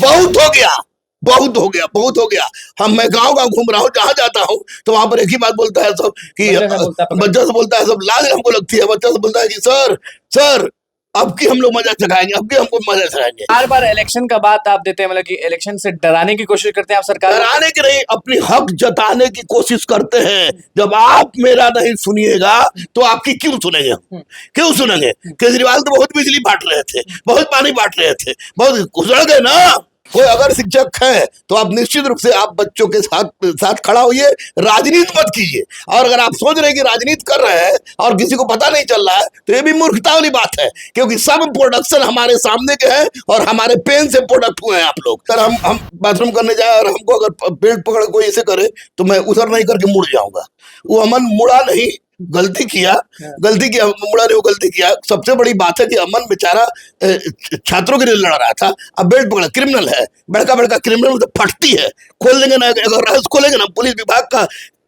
बहुत हो गया, बहुत हो गया, बहुत हो गया। मैं गांव गांव घूम रहा हूँ, जहां जाता हूँ तो वहां पर एक ही बात बोलता है सब कि बच्चा से बोलता है, सब लाज हमको लगती है। बच्चा से बोलता है कि सर सर अब की हम लोग मजा चखाएंगे, अब की हमको मजा चखाएंगे। बार बार इलेक्शन का बात आप देते हैं, मतलब कि इलेक्शन से डराने की कोशिश करते हैं आप सरकार को। डराने की नहीं, अपनी हक जताने की कोशिश करते हैं। जब आप मेरा नहीं सुनिएगा तो आपकी क्यों सुनेंगे हम? क्यों सुनेंगे? केजरीवाल तो बहुत बिजली बांट रहे थे, बहुत पानी बांट रहे थे, बहुत घुसड़ गए ना। कोई अगर शिक्षक है तो आप निश्चित रूप से आप बच्चों के साथ खड़ा होइए, राजनीति मत कीजिए। और अगर आप सोच रहे हैं कि राजनीति कर रहे हैं और किसी को पता नहीं चल रहा है तो ये भी मूर्खता वाली बात है, क्योंकि सब प्रोडक्शन हमारे सामने के हैं और हमारे पेन से प्रोडक्ट हुए हैं आप लोग। सर हम बाथरूम करने जाए और हमको अगर पेट पकड़ कोई ऐसे करे तो मैं उधर नहीं करके मुड़ जाऊंगा। वो अमन मुड़ा नहीं, गलती किया, मुड़ा नहीं, वो गलती किया। सबसे बड़ी बात है कि अमन बेचारा छात्रों के लिए लड़ रहा था, अब बेल्ट पकड़ा, क्रिमिनल है, बड़का बड़का क्रिमिनल तो फटती है। खोल देंगे ना, अगर रहस्य खोलेंगे ना पुलिस विभाग का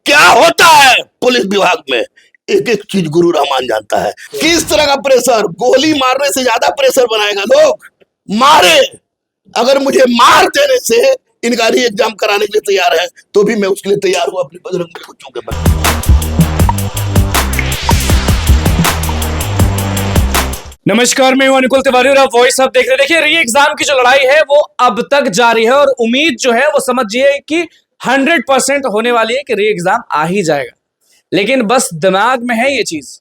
क्या होता है, पुलिस विभाग में एक एक चीज गुरु रहमान जानता है। किस तरह का प्रेशर, गोली मारने से ज्यादा प्रेशर बनाएगा लोग, मारे। अगर मुझे मार देने से इनका री एग्जाम कराने के लिए तैयार है तो भी मैं उसके लिए तैयार हूं, अपनी बजरंग को चूके पर। नमस्कार, मैं हूं अनुकुल तिवारी और आप वॉइस अब देख रहे हैं। देखिए, री एग्जाम की जो लड़ाई है वो अब तक जारी है और उम्मीद जो है वो समझिए कि 100% होने वाली है कि री एग्जाम आ ही जाएगा। लेकिन बस दिमाग में है ये चीज,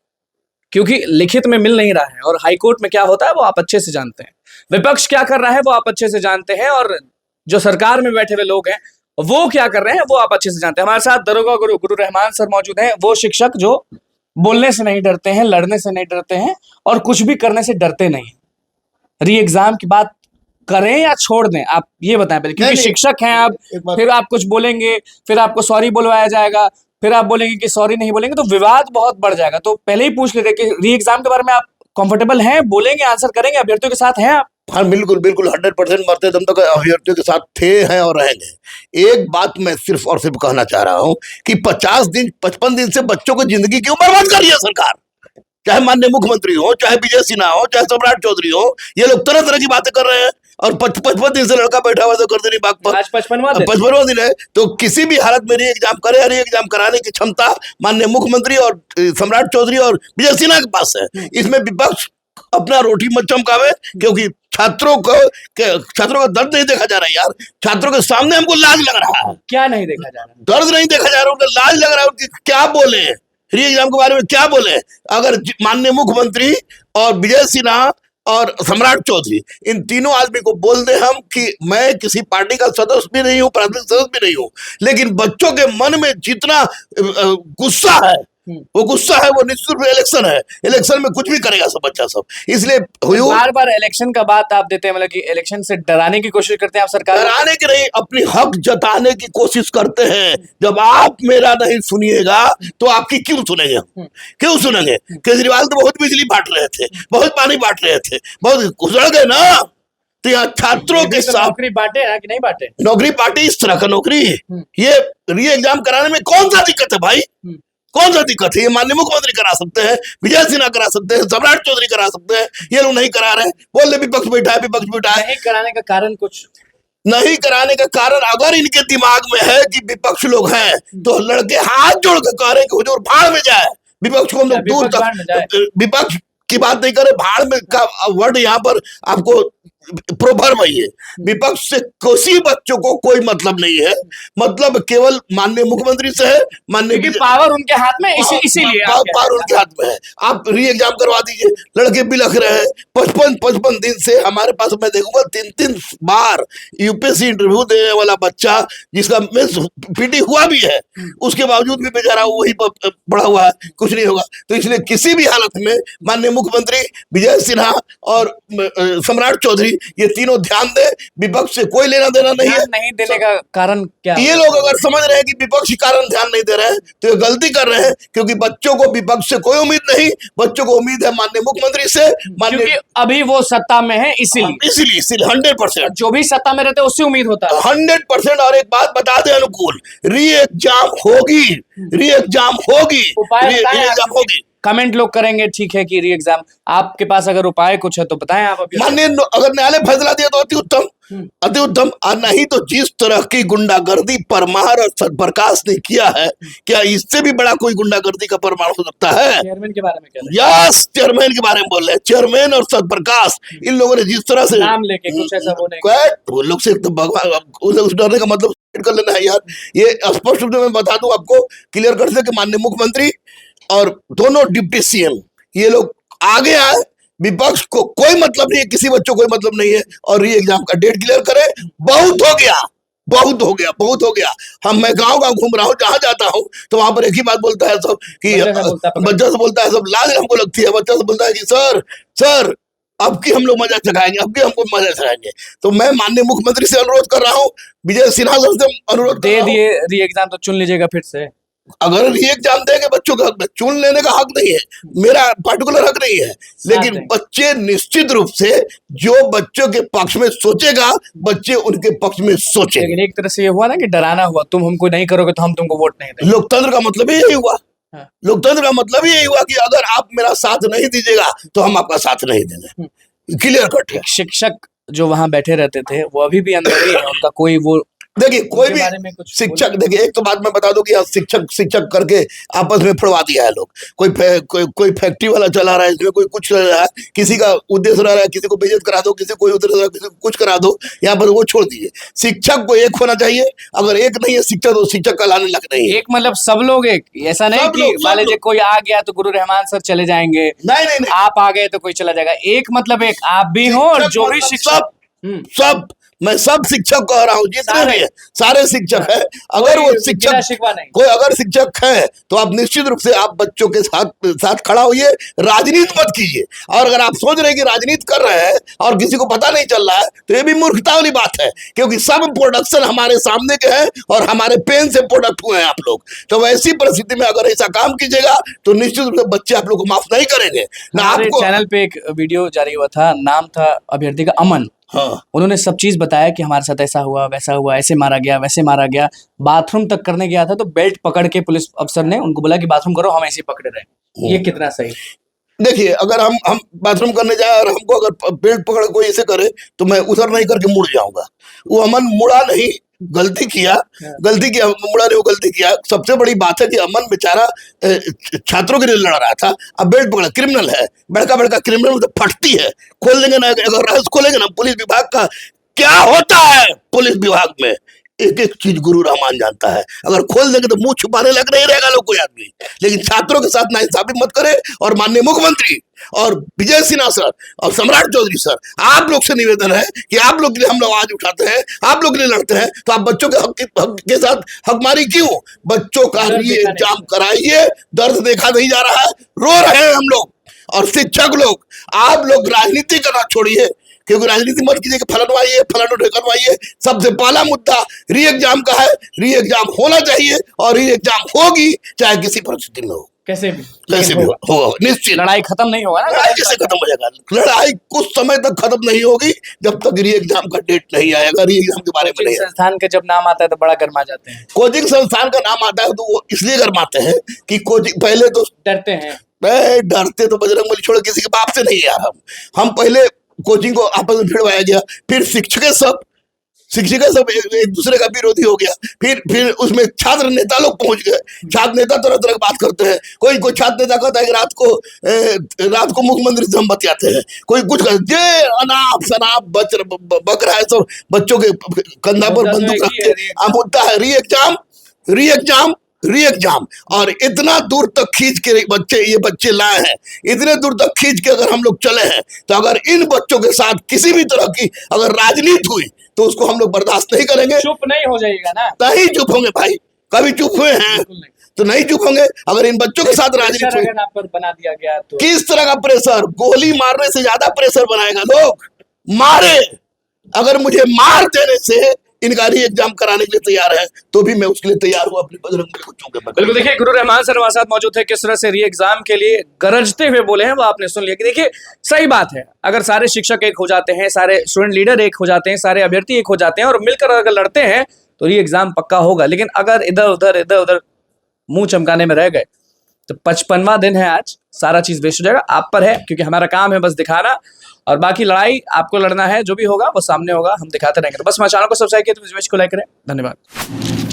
क्योंकि लिखित में मिल नहीं रहा है और हाईकोर्ट में क्या होता है वो आप अच्छे से जानते हैं, विपक्ष क्या कर रहा है वो आप अच्छे से जानते हैं, और जो सरकार में बैठे हुए लोग हैं वो क्या कर रहे हैं वो आप अच्छे से जानते हैं। हमारे साथ दरोगा गुरु रहमान सर मौजूद हैं, वो शिक्षक जो बोलने से नहीं डरते हैं, लड़ने से नहीं डरते हैं और कुछ भी करने से डरते नहीं हैं। री एग्जाम की बात करें या छोड़ दें, आप ये बताएं पहले, क्योंकि शिक्षक हैं आप, फिर आप कुछ बोलेंगे, फिर आपको सॉरी बुलवाया जाएगा, फिर आप बोलेंगे कि सॉरी नहीं बोलेंगे तो विवाद बहुत बढ़ जाएगा। तो पहले ही पूछ लेते कि री एग्जाम के बारे में आप कंफर्टेबल हैं, बोलेंगे, आंसर करेंगे, अभ्यर्थियों के साथ हैं आप? हाँ बिल्कुल बिल्कुल, 100% मरते दम तक अभ्यर्थियों के साथ थे, हैं और रहेंगे। एक बात मैं सिर्फ और सिर्फ कहना चाह रहा हूं कि 50 दिन 55 दिन से बच्चों की जिंदगी क्यों बर्बाद कर रही है सरकार? चाहे माननीय मुख्यमंत्री हो, चाहे विजय सिन्हा हो, चाहे सम्राट चौधरी हो, ये लोग तरह तरह की बातें कर रहे हैं और 55 दिन से लड़का बैठा हुआ तो कर देनी बात पर। आज 55वां दिन है तो किसी भी हालत में री एग्जाम करे, री एग्जाम कराने की क्षमता माननीय मुख्यमंत्री और सम्राट चौधरी और विजय सिन्हा के पास है। इसमें विपक्ष अपना रोटी मत चमकावे, क्योंकि छात्रों का दर्द नहीं देखा जा रहा है यार। छात्रों के सामने हमको लाज लग रहा है। क्या नहीं देखा जा रहा? दर्द नहीं देखा जा रहा, उनको लाज लग रहा है। उनकी क्या बोले री एग्जाम के बारे में, क्या बोले? अगर माननीय मुख्यमंत्री और विजय सिन्हा और सम्राट चौधरी, इन तीनों आदमी को बोल दे हम कि मैं किसी पार्टी का सदस्य भी नहीं हूं, प्राथमिक सदस्य भी नहीं हूं, लेकिन बच्चों के मन में जितना गुस्सा है वो गुस्सा है, वो निश्चित रूप से इलेक्शन है, इलेक्शन में कुछ भी करेगा सब बच्चा सब। इसलिए बार बार इलेक्शन का बात आप देते हैं, मतलब कि इलेक्शन से डराने की कोशिश करते हैं आप सरकार? डराने की नहीं, अपनी हक जताने की कोशिश करते हैं। जब आप मेरा नहीं सुनिएगा तो आपकी क्यों सुनेंगे हम? क्यों सुनेंगे? केजरीवाल तो बहुत बिजली बांट रहे थे, बहुत पानी बांट रहे थे, बहुत घुसड़ गए ना। तो यहाँ छात्रों के साथ नौकरी बांटे ना कि नहीं बांटे? नौकरी पार्टी इस तरह का नौकरी, ये री एग्जाम कराने में कौन सा दिक्कत है भाई? कौन सा दिक्कत है? ये माननीय मुख्यमंत्री करा सकते हैं, विजय सिन्हा करा सकते हैं, सम्राट चौधरी करा सकते हैं, ये लोग नहीं करा रहे। बोल रहे विपक्ष बैठा है, विपक्ष बैठा है। नहीं कराने का कारण कुछ नहीं कराने का कारण, अगर इनके दिमाग में है कि विपक्ष लोग हैं तो लड़के हाथ जोड़ के कह रहे हैं कि हुजूर भाड़ में जाए, विपक्ष को हम लोग दूर तक, विपक्ष की बात नहीं करे, भाड़ में का वर्ड यहाँ पर आपको प्रोवर्ब है। विपक्ष से किसी बच्चों को कोई मतलब नहीं है, मतलब केवल माननीय मुख्यमंत्री से है। माननीय पावर उनके हाथ में, इसीलिए पावर उनके हाथ में है। आप री एग्जाम करवा दीजिए, लड़के बिलख रहे हैं 55 दिन से। हमारे पास मैं देखूंगा 3 बार यूपीएससी इंटरव्यू देने वाला बच्चा जिसका पीटी हुआ भी है, उसके बावजूद भी बेचारा वही पड़ा हुआ है, कुछ नहीं होगा। तो इसलिए किसी भी हालत में माननीय मुख्यमंत्री विजय सिन्हा और सम्राट चौधरी ये तीनों ध्यान दे, विपक्ष से कोई लेना देना नहीं है। नहीं देने का कारण क्या? ये लोग अगर समझ रहे हैं कि विपक्षी कारण ध्यान नहीं दे रहे हैं तो ये गलती कर रहे हैं, क्योंकि बच्चों को विपक्ष से कोई उम्मीद नहीं, बच्चों को उम्मीद है माननीय मुख्यमंत्री से। क्योंकि अभी वो सत्ता में है, इसीलिए 100%। जो भी सत्ता में रहते हैं उससे उम्मीद होता है 100%। और एक बात बता दे अनुकूल, री एग्जाम होगी, री एग्जाम होगी, री एग्जाम होगी। कमेंट लोग करेंगे ठीक है कि री एग्जाम, आपके पास अगर उपाय कुछ है तो बताएं आप अभी। माननीय अगर न्यायालय फैसला दिया तो अति उत्तम, अति उत्तम। और नहीं तो जिस तरह की गुंडागर्दी परमार और सतप्रकाश ने किया है, क्या इससे भी बड़ा कोई गुंडागर्दी का परमार हो सकता है? चेयरमैन के बारे में कह रहे हैं, यस, चेयरमैन के बारे में बोल रहे हैं। चेयरमैन और सतप्रकाश, इन लोगों ने जिस तरह से नाम लेके कुछ ऐसा बोले वो लोग से तो भगवान, उस डरने का मतलब कर लेना है यार। ये स्पष्ट रूप से मैं बता दूं आपको, क्लियर कर दे कि माननीय मुख्यमंत्री और दोनों डिप्टी सीएम, ये लोग आगे आए। विपक्ष को कोई मतलब नहीं है, किसी बच्चों को कोई मतलब नहीं है, और री एग्जाम का डेट क्लियर करे। बहुत हो गया, बहुत हो गया, बहुत हो गया। मैं गांव गांव घूम रहा हूँ, जहां जाता हूँ तो वहां पर एक ही बात बोलता है सब कि बच्चा से बोलता है सब, लाज हमको लगती है। बच्चा से बोलता है कि सर अब की हम लोग मजा चखाएंगे, अब की हमको मजा चखाएंगे। तो मैं माननीय मुख्यमंत्री से अनुरोध कर रहा हूँ, विजय सिन्हा सर से अनुरोध दे दिए री एग्जाम तो चुन लीजिएगा फिर से। अगर री एग्जाम देंगे बच्चों का हक में, चुन लेने का हक नहीं है, मेरा पर्टिकुलर हक नहीं है, लेकिन बच्चे निश्चित रूप से जो बच्चों के पक्ष में सोचेगा, बच्चे उनके पक्ष में सोचेंगे। लेकिन एक तरह से ये हुआ ना कि डराना हुआ, तुम हमको नहीं करोगे तो हम तुमको वोट नहीं देंगे। लोकतंत्र का मतलब यही हुआ, लोकतंत्र का मतलब यही हुआ कि अगर आप मेरा साथ नहीं दीजिएगा तो हम आपका साथ नहीं देंगे। क्लियर कट है। शिक्षक जो वहां बैठे रहते थे वो अभी भी अंदर ही है, उनका कोई वो देखिए कोई भी शिक्षक, देखिए एक तो बात मैं बता दूं कि शिक्षक करके आपस में फड़वा दिया है लोग। कोई फैक्ट्री वाला चला रहा है, इसमें कोई कुछ चला रहा है, किसी का उद्देश्य रह रहा है किसी को बेइज्जत करा दो, किसी को उद्देश्य किसी को कुछ करा दो। यहाँ पर वो छोड़ दीजिए, शिक्षक को एक होना चाहिए। अगर एक नहीं है शिक्षक तो शिक्षक का लाने लग नहीं है। एक मतलब सब लोग एक, ऐसा नहीं कि मान लीजिए कोई आ गया तो गुरु रहमान सर चले जाएंगे, नहीं, आप आ गए तो कोई चला जाएगा। एक मतलब एक आप भी हो और जो भी शिक्षक, सब मैं सब शिक्षक कह रहा हूँ, जितने भी है सारे शिक्षक है। अगर वो शिक्षक कोई अगर शिक्षक है तो आप निश्चित रूप से आप बच्चों के साथ खड़ा होइए, राजनीति मत कीजिए। और अगर आप सोच रहे हैं कि राजनीति कर रहे हैं और किसी को पता नहीं चल रहा है तो ये भी मूर्खता वाली बात है, क्योंकि सब प्रोडक्शन हमारे सामने के हैं और हमारे पेन से प्रोडक्ट हुए हैं आप लोग। तो वैसी परिस्थिति में अगर ऐसा काम कीजिएगा तो निश्चित रूप से बच्चे आप लोग को माफ नहीं करेंगे ना। आपको चैनल पे एक वीडियो जारी हुआ था, नाम था अभ्यर्थी का अमन। हाँ, उन्होंने सब चीज बताया कि हमारे साथ ऐसा हुआ, वैसा हुआ, ऐसे मारा गया, वैसे मारा गया। बाथरूम तक करने गया था तो बेल्ट पकड़ के पुलिस अफसर ने उनको बोला कि बाथरूम करो, हम ऐसे पकड़े रहे। ये कितना सही? देखिए अगर हम बाथरूम करने जाए और हमको अगर बेल्ट पकड़ कोई ऐसे करे तो मैं उधर नहीं करके मुड़ जाऊंगा। वो अमन मुड़ा नहीं, गलती किया, मुड़ा नहीं, वो गलती किया। सबसे बड़ी बात है कि अमन बेचारा छात्रों के लिए लड़ रहा था, अब बेल्ट पकड़ा। क्रिमिनल है, बड़का क्रिमिनल तो फटती है। खोल देंगे ना, अगर रहस्य खोलेंगे ना पुलिस विभाग का क्या होता है, पुलिस विभाग में एक एक चीज गुरु रहमान जानता है। अगर खोल देंगे तो मुंह छुपाने लग नहीं रहेगा लोग कोई आदमी। लेकिन छात्रों के साथ नाइंसाफी मत करे। और माननीय मुख्यमंत्री और विजय सिन्हा सर और सम्राट चौधरी सर, आप लोग से निवेदन है कि आप लोग के लिए हम लोग आवाज उठाते हैं, आप लोग के लिए लड़ते हैं, तो आप बच्चों के हक के साथ हकमारी क्यों? बच्चों का री एग्जाम कराइए। दर्द देखा नहीं जा रहा है, रो रहे हैं हम लोग। और शिक्षक लोग, आप लोग राजनीति करना छोड़िए, क्योंकि राजनीति मत कीजिए कि फलनवाइए फलानो ढेकनवाइए। सबसे पहला मुद्दा री एग्जाम का है। री एग्जाम होना चाहिए और री एग्जाम होगी, चाहे किसी परिस्थिति में हो, कैसे भी होगा। निश्चित लड़ाई खत्म नहीं होगा ना। लड़ाई कैसे खत्म हो जाएगा? लड़ाई कुछ समय तक खत्म नहीं होगी जब तक री एग्जाम का डेट नहीं आएगा। री एग्जाम के बारे में नहीं, संस्थान के जब नाम आता है तो बड़ा गर्मा जाते हैं। कोचिंग संस्थान का नाम आता है तो वो इसलिए गर्माते हैं कि कोचिंग, पहले तो डरते हैं, डरते तो बजरंगबली छोड़ किसी के बाप से नहीं यार। हम पहले कोचिंग को आपस में भिड़वाया गया, फिर शिक्षक सब एक दूसरे का विरोधी हो गया, फिर उसमें छात्र नेता लोग पहुंच गए। छात्र नेता तरह तरह की बात करते हैं। कोई छात्र नेता कहता है कि रात को मुख्यमंत्री से हम बतियाते हैं, कोई कुछ जे अनाप शनाप बक रहा है, सब बच्चों के कंधा पर बंदूक रख के मुद्दा है री एग्जाम। और इतना दूर तक खींच के ये बच्चे लाए हैं, इतने दूर तक खींच के अगर हम लोग चले हैं, तो अगर इन बच्चों के साथ किसी भी तरह की अगर राजनीति हुई तो उसको हम लोग बर्दाश्त नहीं करेंगे। चुप नहीं हो जाएगा ना? नहीं चुप होंगे भाई, कभी चुप हुए हैं तो नहीं चुप होंगे। अगर इन बच्चों के साथ राजनीति हुई, आप पर बना दिया गया तो किस तरह का प्रेशर? गोली मारने से ज्यादा प्रेशर बनाएगा लोग। मारे, अगर मुझे मार देने से इनका री एग्जाम कराने के लिए तैयार है तो भी मैं उसके लिए तैयार हूँ अपने बजरंगबली को चूके। बिल्कुल, देखिए गुरु रहमान सर हमारे साथ मौजूद थे, किस तरह से री एग्जाम के लिए गरजते हुए बोले हैं वो आपने सुन लिया। कि देखिए सही बात है, अगर सारे शिक्षक एक हो जाते हैं, सारे स्टूडेंट लीडर एक हो जाते हैं, सारे अभ्यर्थी एक हो जाते हैं और मिलकर अगर लड़ते हैं तो री एग्जाम पक्का होगा। लेकिन अगर इधर उधर मुंह चमकाने में रह गए तो 55वां दिन है आज, सारा चीज वेस्ट हो जाएगा। आप पर है, क्योंकि हमारा काम है बस दिखाना, और बाकी लड़ाई आपको लड़ना है, जो भी होगा वो सामने होगा, हम दिखाते रहेंगे। तो बस हमारे चैनल को सब्सक्राइब किया, तो इस वीडियो को लाइक करें। धन्यवाद।